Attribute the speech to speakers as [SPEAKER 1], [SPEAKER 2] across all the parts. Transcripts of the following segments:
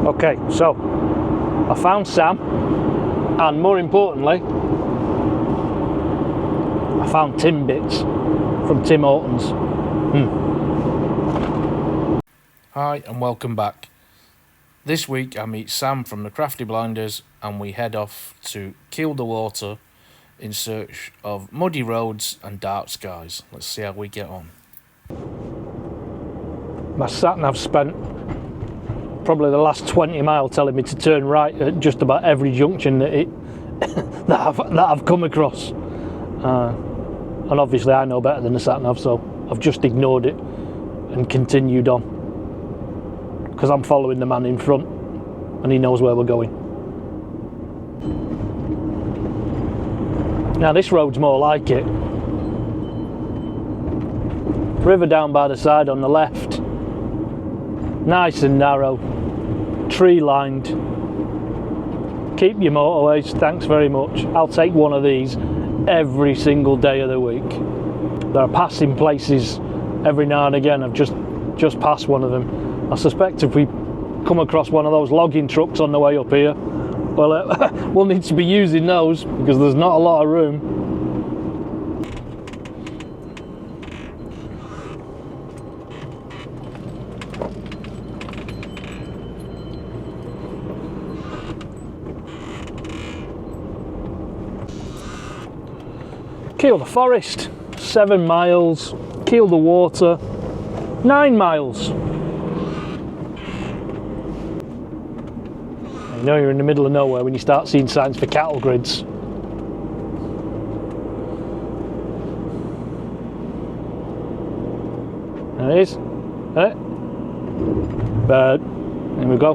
[SPEAKER 1] Okay, so I found Sam, and more importantly, I found Tim bits from Tim Hortons.
[SPEAKER 2] Hi and welcome back. This week I meet Sam from the Crafty Blinders and we head off to Kielder Water in search of muddy roads and dark skies. Let's see how we get on.
[SPEAKER 1] My sat-nav spent probably the last 20 miles telling me to turn right at just about every junction that I've come across. And obviously I know better than the sat-nav, so I've just ignored it and continued on. Because I'm following the man in front and he knows where we're going. Now this road's more like it. River down by the side on the left. Nice and narrow. Tree lined. Keep your motorways, thanks very much. I'll take one of these every single day of the week. There are passing places every now and again. I've just passed one of them. I suspect if we come across one of those logging trucks on the way up here, well, we'll need to be using those because there's not a lot of room. Kielder Forest, 7 miles. Kielder Water, 9 miles. You know you're in the middle of nowhere when you start seeing signs for cattle grids. There it is. There. Bird. Here we go.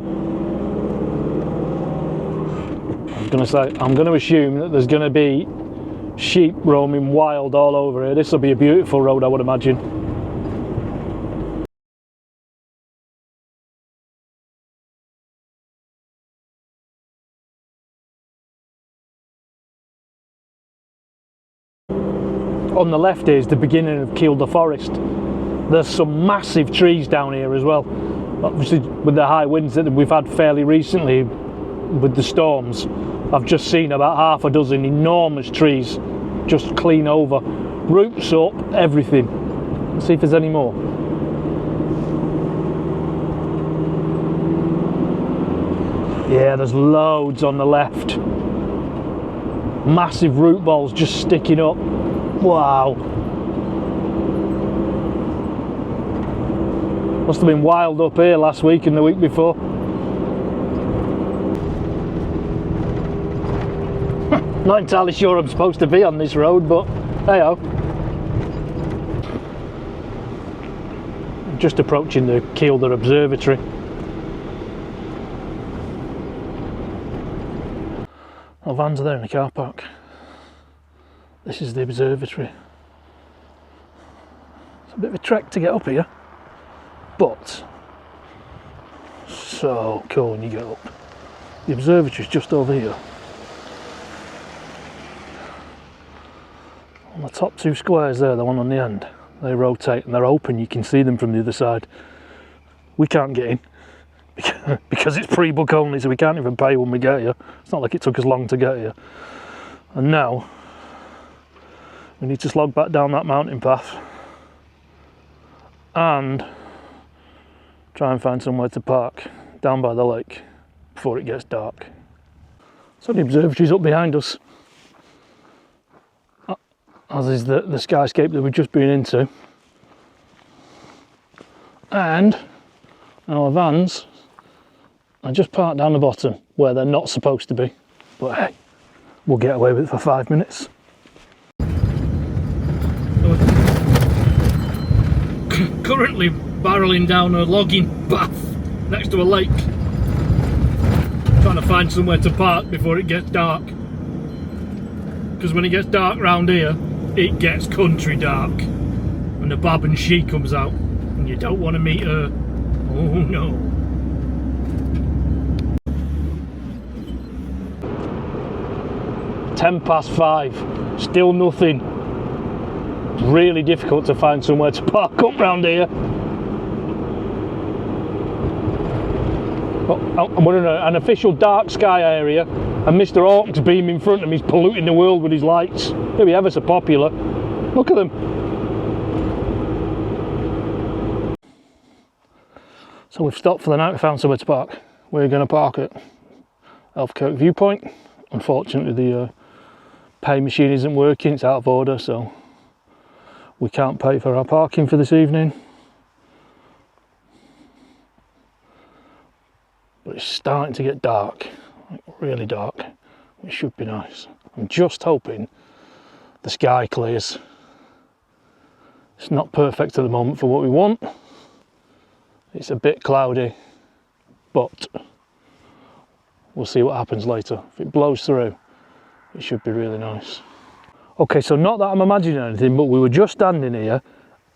[SPEAKER 1] I'm going to assume that there's going to be sheep roaming wild all over here. This will be a beautiful road, I would imagine. On the left is the beginning of Kielder Forest. There's some massive trees down here as well. Obviously with the high winds that we've had fairly recently with the storms, I've just seen about half a dozen enormous trees just clean over. Roots up, everything. Let's see if there's any more. Yeah, there's loads on the left. Massive root balls just sticking up. Wow. Must have been wild up here last week and the week before. Not entirely sure I'm supposed to be on this road, but hey-ho. Just approaching the Kielder Observatory. Our vans are there in the car park. This is the observatory. It's a bit of a trek to get up here, but so cool when you get up. The observatory is just over here. On the top 2 squares there, the one on the end, they rotate and they're open. You can see them from the other side. We can't get in because it's pre-book only, so we can't even pay when we get here. It's not like it took us long to get here. And now we need to slog back down that mountain path and try and find somewhere to park down by the lake before it gets dark. So the observatory's up behind us, as is the skyscape that we've just been into. And our vans are just parked down the bottom where they're not supposed to be. But hey, we'll get away with it for 5 minutes. Currently barreling down a logging path next to a lake, trying to find somewhere to park before it gets dark, because when it gets dark round here it gets country dark and the bab and she comes out and you don't want to meet her. Oh no. "5:10, still nothing." It's really difficult to find somewhere to park up round here. we're in an official dark sky area, and Mr. Hawk's beam in front of me is polluting the world with his lights. He'll be ever so popular. Look at them. So we've stopped for the night. We found somewhere to park. We're going to park at Elfkirk Viewpoint. Unfortunately, the pay machine isn't working. It's out of order, so we can't pay for our parking for this evening. But it's starting to get dark, like really dark, which should be nice. I'm just hoping the sky clears. It's not perfect at the moment for what we want. It's a bit cloudy, but we'll see what happens later. If it blows through, it should be really nice. Okay, so not that I'm imagining anything, but we were just standing here,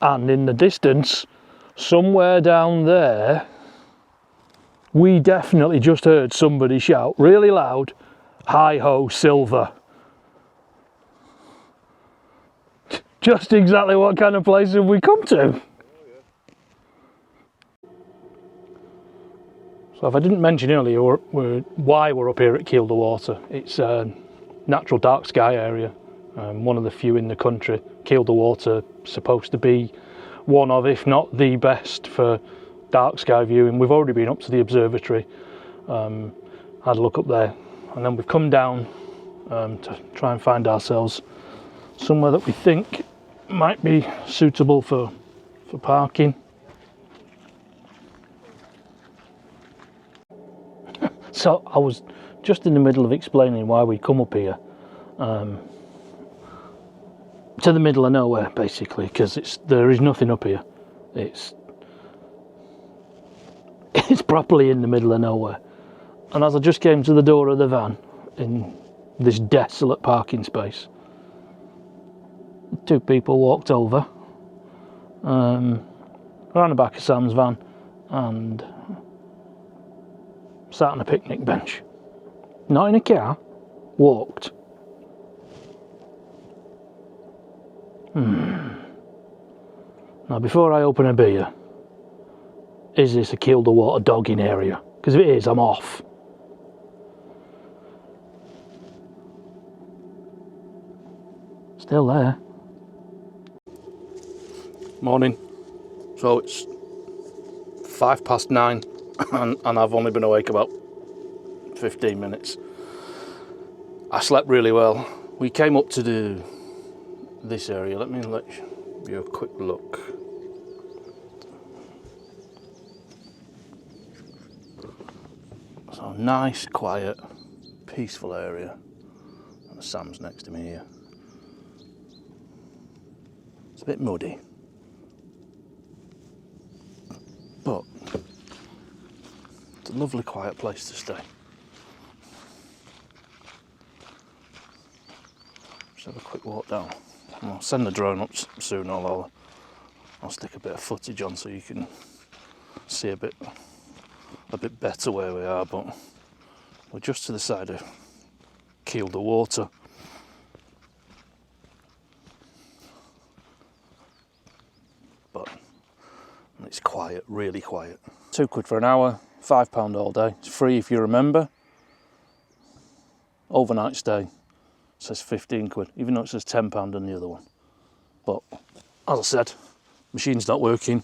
[SPEAKER 1] and in the distance, somewhere down there, we definitely just heard somebody shout really loud, "Hi ho, silver." Just exactly what kind of place have we come to? So if I didn't mention earlier why we're up here at Kielder Water, it's a natural dark sky area, one of the few in the country. Kielder Water supposed to be one of, if not the best for dark sky viewing. We've already been up to the observatory, had a look up there, and then we've come down to try and find ourselves somewhere that we think might be suitable for parking. So I was just in the middle of explaining why we come up here to the middle of nowhere, basically, because there is nothing up here. It's properly in the middle of nowhere. And as I just came to the door of the van in this desolate parking space, two people walked over around the back of Sam's van and sat on a picnic bench. Not in a car, walked. Now, before I open a beer, is this a Kielder Water dogging area? Because if it is, I'm off. Still there. Morning. So it's 9:05 and I've only been awake about 15 minutes. I slept really well. We came up to this area. Let you a quick look. So nice, quiet, peaceful area. And Sam's next to me here. It's a bit muddy, but it's a lovely, quiet place to stay. Just have a quick walk down. I'll send the drone up soon. I'll stick a bit of footage on so you can see a bit better where we are. But we're just to the side of Kielder Water. But it's quiet, really quiet. £2 for an hour, £5 all day. It's free if you're a member. Overnight stay says £15, even though it says £10 on the other one. But as I said, machine's not working,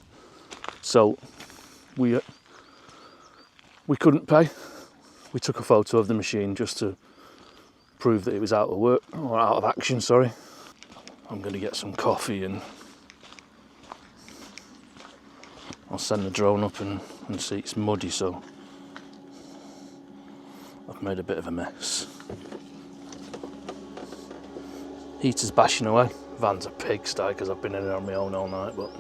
[SPEAKER 1] so we couldn't pay. We took a photo of the machine just to prove that it was out of work, or out of action, sorry. I'm going to get some coffee and I'll send the drone up and see it's muddy, so I've made a bit of a mess. Heater's bashing away. Van's a pigsty because I've been in there on my own all night, but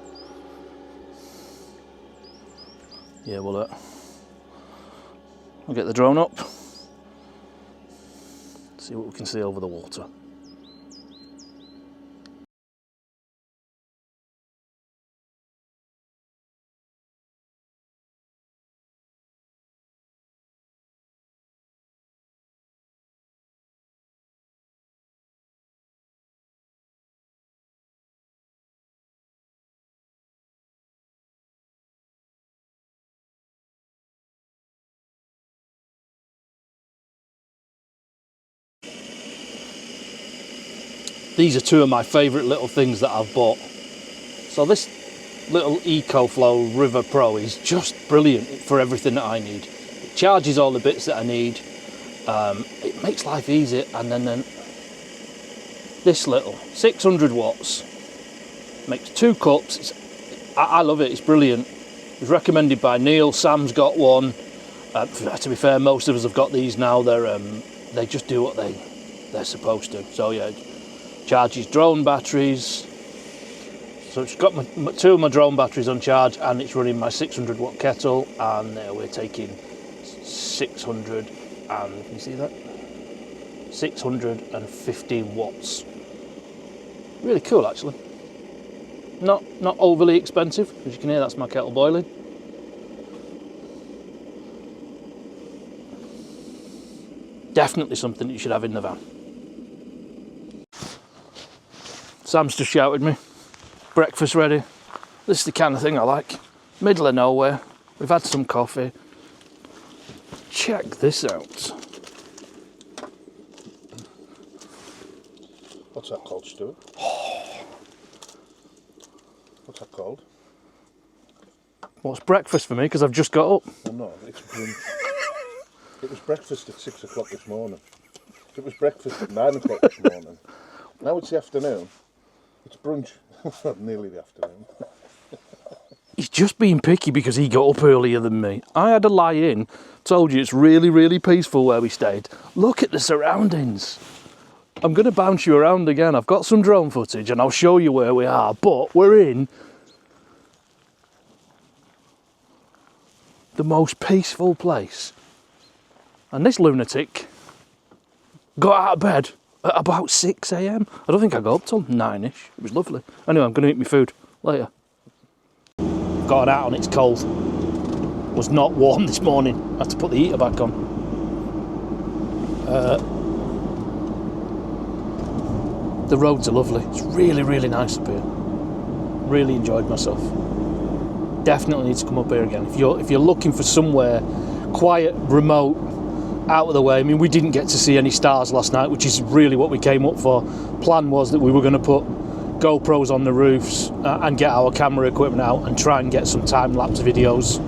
[SPEAKER 1] yeah, we'll get the drone up, see what we can see over the water. These are two of my favourite little things that I've bought. So this little EcoFlow River Pro is just brilliant for everything that I need. It charges all the bits that I need. It makes life easy. And then this little 600 watts makes 2 cups. I love it. It's brilliant. It was recommended by Neil. Sam's got one. To be fair, most of us have got these now. They just do what they're supposed to. So yeah, charges drone batteries. So it's got two of my drone batteries on charge, and it's running my 600 watt kettle, and we're taking 600 and, can you see that? 650 watts. Really cool, actually. Not overly expensive, as you can hear. That's my kettle boiling. Definitely something that you should have in the van. Sam's just shouted me. Breakfast ready. This is the kind of thing I like. Middle of nowhere. We've had some coffee. Check this out.
[SPEAKER 3] What's that called, Stuart? What's that called?
[SPEAKER 1] What's breakfast for me? Because I've just got up.
[SPEAKER 3] Oh no, it's brunch. It was breakfast at 6 o'clock this morning. It was breakfast at 9 o'clock this morning. Now it's the afternoon. It's brunch. Nearly the afternoon.
[SPEAKER 1] He's just being picky because he got up earlier than me. I had a lie in. Told you it's really, really peaceful where we stayed. Look at the surroundings. I'm going to bounce you around again. I've got some drone footage and I'll show you where we are. But we're in the most peaceful place. And this lunatic got out of bed at about 6 a.m. I don't think I got up till 9ish. It was lovely. Anyway, I'm going to eat my food later. Got it out and it's cold. It was not warm this morning. I had to put the heater back on. The roads are lovely. It's really, really nice up here. Really enjoyed myself. Definitely need to come up here again. If you're looking for somewhere quiet, remote, out of the way. I mean, we didn't get to see any stars last night, which is really what we came up for. Plan was that we were going to put GoPros on the roofs and get our camera equipment out and try and get some time-lapse videos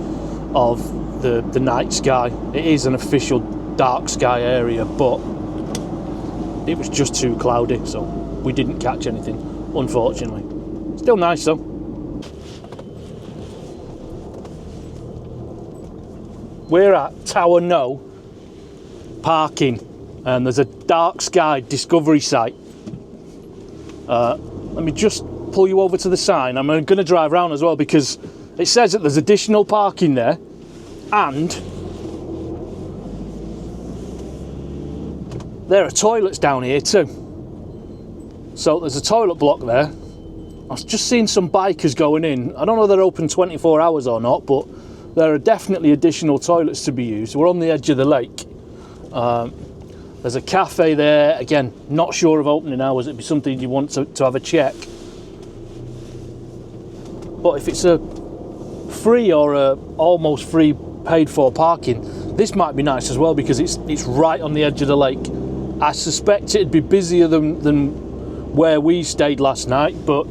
[SPEAKER 1] of the night sky. It is an official dark sky area, but it was just too cloudy, so we didn't catch anything, unfortunately. Still nice though. We're at Tower No parking, and there's a dark sky discovery site. Let me just pull you over to the sign. I'm going to drive around as well because it says that there's additional parking there, and there are toilets down here too. So there's a toilet block there. I was just seeing some bikers going in. I don't know if they're open 24 hours or not, but there are definitely additional toilets to be used. We're on the edge of the lake. There's a cafe there. Again, not sure of opening hours. It'd be something you want to have a check. But if it's a free or a almost free paid for parking, this might be nice as well because it's right on the edge of the lake. I suspect it'd be busier than where we stayed last night, but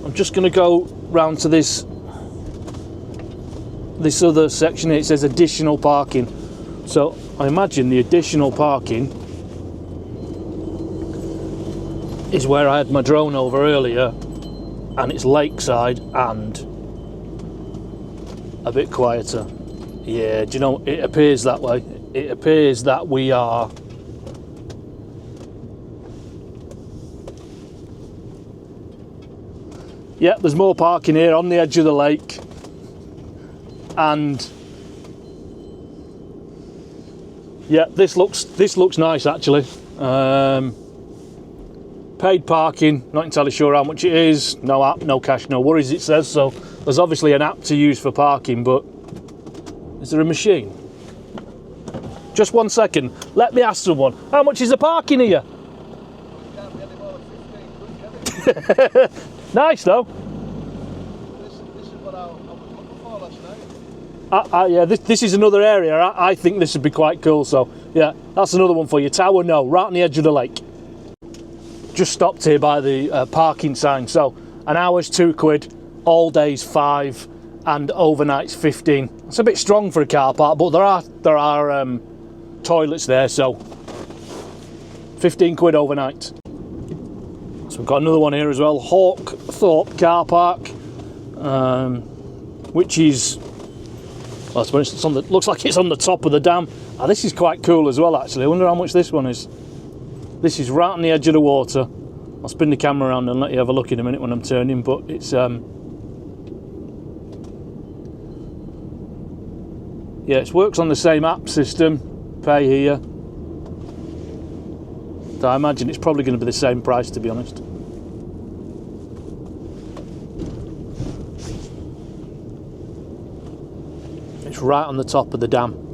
[SPEAKER 1] I'm just going to go round to this other section here. It says additional parking. So I imagine the additional parking is where I had my drone over earlier, and it's lakeside and a bit quieter. Yeah, do you know, it appears that way. It appears that we are yeah, there's more parking here on the edge of the lake, and yeah, this looks nice actually. Paid parking, not entirely sure how much it is. No app, no cash, no worries, it says. So there's obviously an app to use for parking, but is there a machine? Just 1 second, let me ask someone. How much is the parking here?
[SPEAKER 3] Can't be any more than 15 quid, can it?
[SPEAKER 1] Nice though.
[SPEAKER 3] This is what I was looking for last night.
[SPEAKER 1] Yeah, this is another area. I think this would be quite cool. So yeah, That's another one for you. Tower, no, right on the edge of the lake. Just stopped here by the parking sign. So an hour's £2, all days 5, and overnight's 15. It's a bit strong for a car park, but there are toilets there, so £15 overnight. So we've got another one here as well, Hawkthorpe car park, which is, well, it's on the, looks like it's on the top of the dam. This is quite cool as well, actually. I wonder how much this one is. This is right on the edge of the water. I'll spin the camera around and let you have a look in a minute when I'm turning, but it's yeah, it works on the same app system. Pay here. So I imagine it's probably going to be the same price, to be honest. It's right on the top of the dam.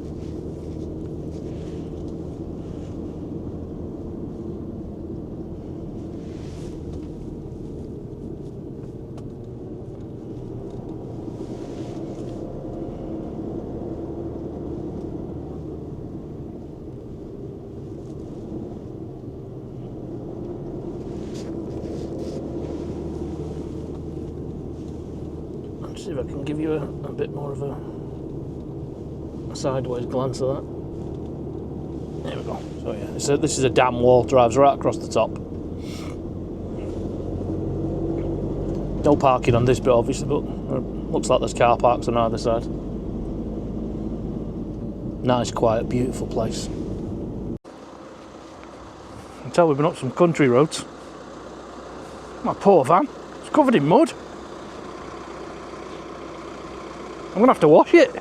[SPEAKER 1] See if I can give you a bit more of a sideways glance of that. There we go. So yeah, this is a dam wall, drives right across the top. No parking on this bit, obviously, but looks like there's car parks on either side. Nice, quiet, beautiful place. You can tell we've been up some country roads. My poor van, it's covered in mud. I'm going to have to wash it.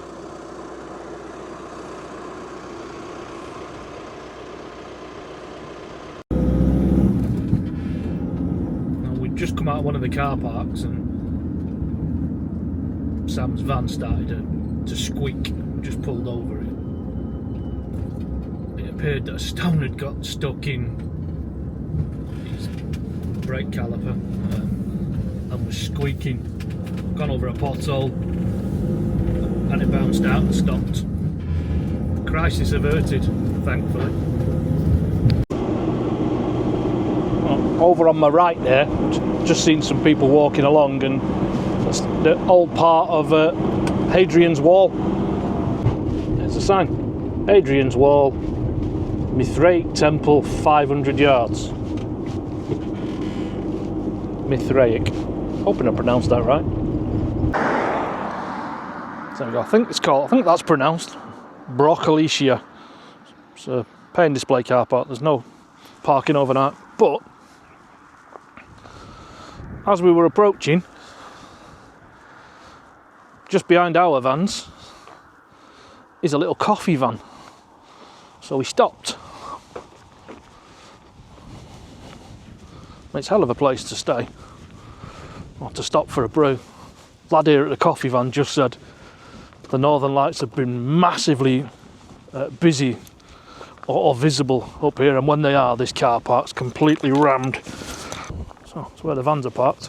[SPEAKER 1] Now, we've just come out of one of the car parks and Sam's van started to squeak. We just pulled over it. It appeared that a stone had got stuck in his brake caliper and was squeaking. Gone over a pothole. And it bounced out and stopped. Crisis averted, thankfully. Well, over on my right there, just seen some people walking along, and that's the old part of Hadrian's Wall. There's a sign. Hadrian's Wall, Mithraic Temple, 500 yards. Mithraic. Hoping I pronounced that right. There we go. I think that's pronounced Broccolicia. It's a pay and display car park. There's no parking overnight. But as we were approaching, just behind our vans is a little coffee van. So we stopped. It's a hell of a place to stay. Or to stop for a brew. Lad here at the coffee van just said the Northern Lights have been massively busy or visible up here, and when they are, this car park's completely rammed. So that's where the vans are parked.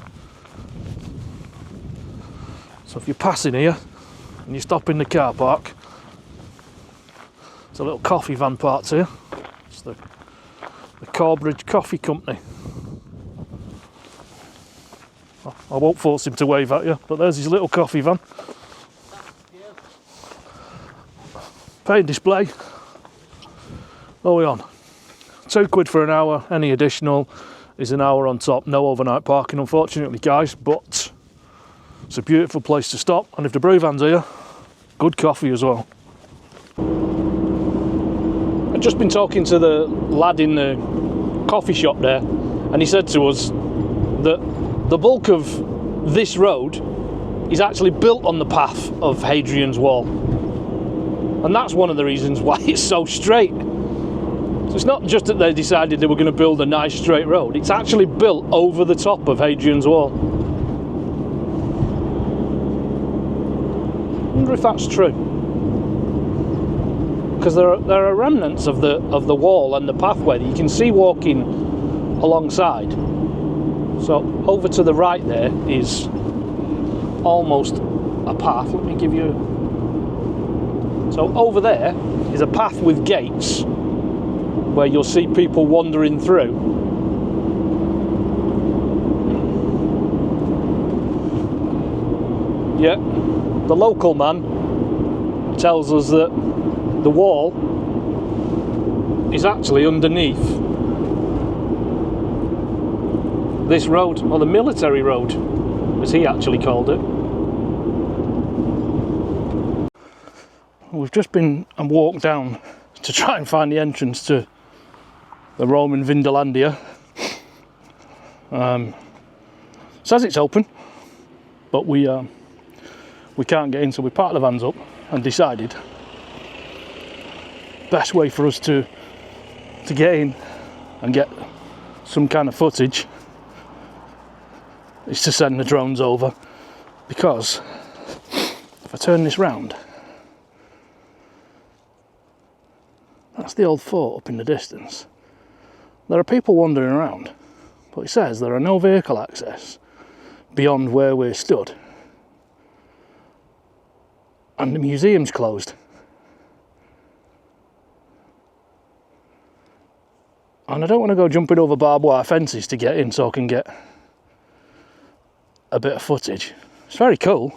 [SPEAKER 1] So if you're passing here and you stop in the car park, there's a little coffee van parked here. It's the Corbridge Coffee Company. I won't force him to wave at you, but there's his little coffee van. Pay and display. What are we on? £2 for an hour. Any additional is an hour on top. No overnight parking, unfortunately, guys, but it's a beautiful place to stop. And if the brew van's here, good coffee as well. I've just been talking to the lad in the coffee shop there, and he said to us that the bulk of this road is actually built on the path of Hadrian's Wall. And that's one of the reasons why it's so straight. So it's not just that they decided they were going to build a nice straight road, it's actually built over the top of Hadrian's Wall. I wonder if that's true. Because there are remnants of the wall and the pathway that you can see walking alongside. So over to the right there is almost a path. Let me give you... So over there is a path with gates, where you'll see people wandering through. Yeah, the local man tells us that the wall is actually underneath this road, or the military road, as he actually called it. We've just been and walked down to try and find the entrance to the Roman Vindelandia. Says it's open, but we can't get in, so we parked the vans up and decided best way for us to get in and get some kind of footage is to send the drones over, because if I turn this round, that's the old fort up in the distance. There are people wandering around, but it says there are no vehicle access beyond where we're stood, and the museum's closed. And I don't want to go jumping over barbed wire fences to get in so I can get a bit of footage. It's very cool,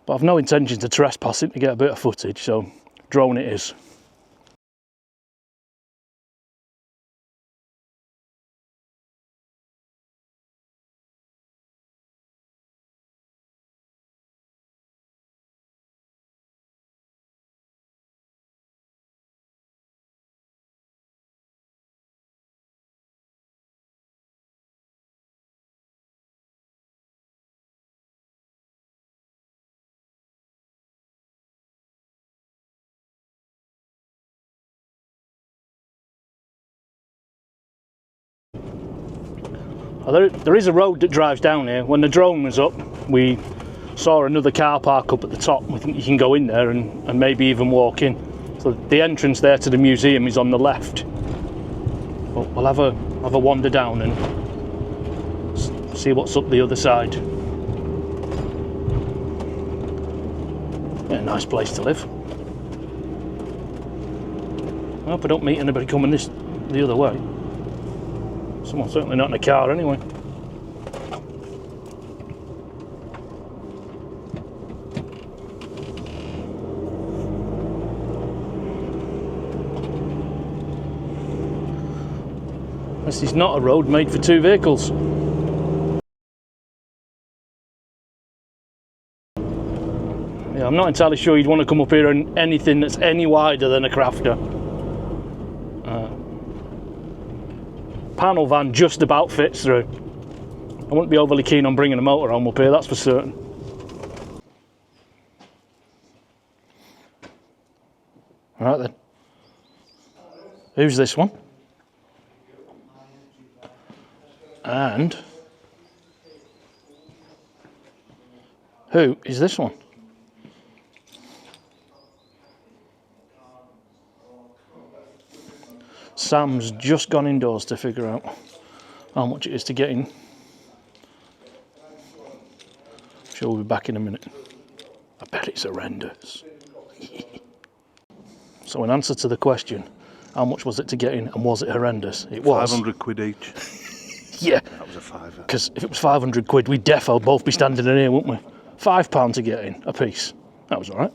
[SPEAKER 1] but I've no intention to trespass it to get a bit of footage, so drone it is. There is a road that drives down here. When the drone was up, we saw another car park up at the top. We think you can go in there and maybe even walk in. So the entrance there to the museum is on the left. But we'll have a wander down and see what's up the other side. Yeah, a nice place to live. I hope I don't meet anybody coming the other way. Someone's certainly not in a car anyway. This is not a road made for two vehicles. Yeah, I'm not entirely sure you'd want to come up here in anything that's any wider than a Crafter. Panel van just about fits through. I wouldn't be overly keen on bringing a motorhome up here, that's for certain. Right then. Who's this one? And who is this one? Sam's just gone indoors to figure out how much it is to get in. I'm sure we'll be back in a minute. I bet it's horrendous. So in answer to the question, how much was it to get in and was it horrendous? It was
[SPEAKER 3] 500 quid each.
[SPEAKER 1] Yeah.
[SPEAKER 3] That was a fiver.
[SPEAKER 1] Because if it was 500 quid, we'd defo both be standing in here, wouldn't we? £5 to get in, a piece. That was alright.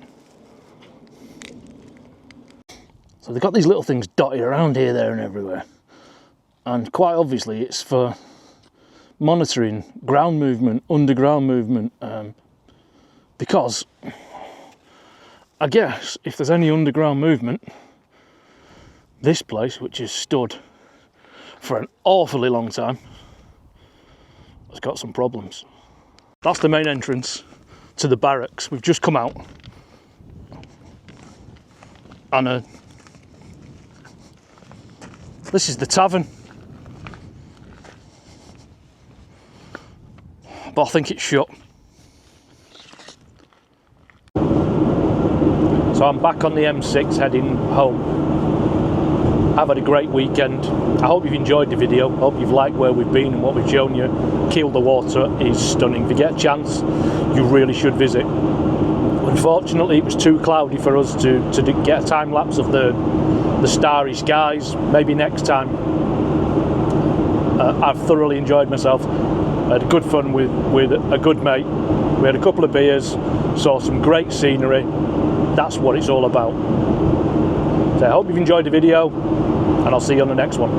[SPEAKER 1] So they've got these little things dotted around here, there and everywhere. And quite obviously it's for monitoring ground movement, underground movement. Because I guess if there's any underground movement, this place, which has stood for an awfully long time, has got some problems. That's the main entrance to the barracks. We've just come out and this is the tavern, but I think it's shut. So I'm back on the M6 heading home. I've had a great weekend. I hope you've enjoyed the video. I hope you've liked where we've been and what we've shown you. Kielder Water is stunning. If you get a chance, you really should visit. Unfortunately, it was too cloudy for us to get a time lapse of the the starry skies. Maybe next time. I've thoroughly enjoyed myself. I had good fun with a good mate. We had a couple of beers, saw some great scenery. That's what it's all about. So I hope you've enjoyed the video, and I'll see you on the next one.